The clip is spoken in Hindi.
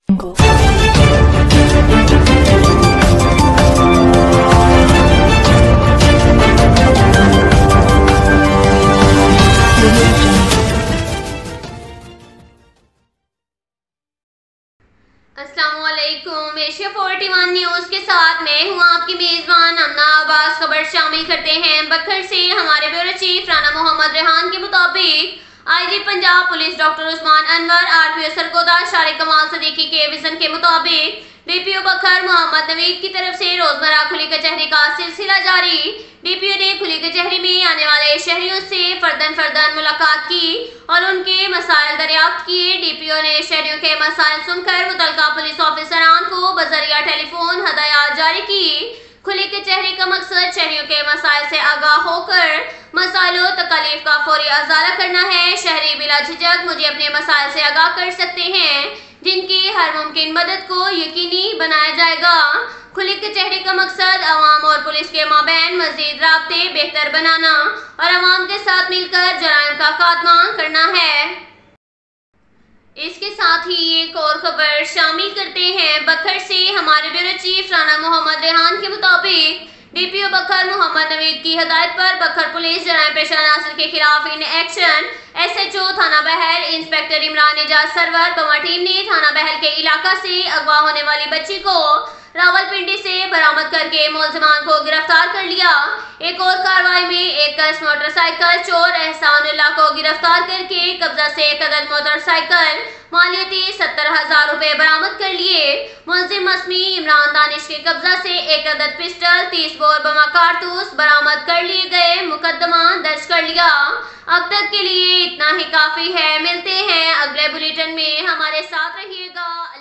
अस्सलामुअलैकुम। एशिया 41 न्यूज के साथ मैं हूँ आपकी मेजबान अमना अब्बास। खबर शामिल करते हैं बखर से। हमारे ब्यूरो चीफ राना मोहम्मद रेहान के मुताबिक IG Punjab police doctor Usman Anwar, RPO Sargodha Shariq कमाल सदीकी के विजन के मुताबिक डीपीओ बखर मोहम्मद नवीद की तरफ से रोजमर्रा खुली कचहरी का सिलसिला जारी। डीपीओ ने खुली कचहरी में आने वाले शहरियों से फर्दन मुलाकात की और उनके मसाइल दरियाफ्त किए। डीपीओ ने शहरियों के मसाइल सुनकर मुतल्लिका पुलिस ऑफिसरान को बजरिया टेलीफोन हदायत जारी की। खुली कचहरी का मकसद शहरियों के मसाइल से आगाह होकर मसाइलों तकलीफ का फौरी अजाला करना है। शहरी बिला झिझक मुझे अपने मसाइल से आगाह कर सकते हैं, जिनकी हर मुमकिन मदद को यकीनी बनाया जाएगा। खुली कचहरी का मकसद अवाम और पुलिस के माबैन मजीद राब्ते बेहतर बनाना और अवाम के साथ मिलकर जराइम का खात्मा करना है। इसके साथ ही एक और खबर शामिल करते हैं बखर से। हमारे ब्यूरो चीफ राना मोहम्मद रेहान के मुताबिक डीपीओ बखर मोहम्मद नवीद की हदायत पर बखर पुलिस जराइम पेशा अनासर के खिलाफ इन एक्शन एसएचओ थाना बहल इंस्पेक्टर इमरान एजाज सरवर बमा टीम ने थाना बहल के इलाका से अगवा होने वाली बच्ची को रावलपिंडी से बरामद करके मुलजिमान को गिरफ्तार कर लिया। एक और कार्रवाई में एक कस मोटरसाइकिल चोर एहसानुल्लाह को गिरफ्तार करके कब्जा से एक अदद मोटरसाइकिल मालियती 70,000 रुपए बरामद कर लिए। मुलजिम मसमी इमरान दानिश के कब्जा से एक अदद पिस्टल 30 बोर बमा कारतूस बरामद कर लिए गए। मुकदमा दर्ज कर लिया। अब तक के लिए इतना ही काफी है। मिलते हैं अगले बुलेटिन में, हमारे साथ रहिएगा।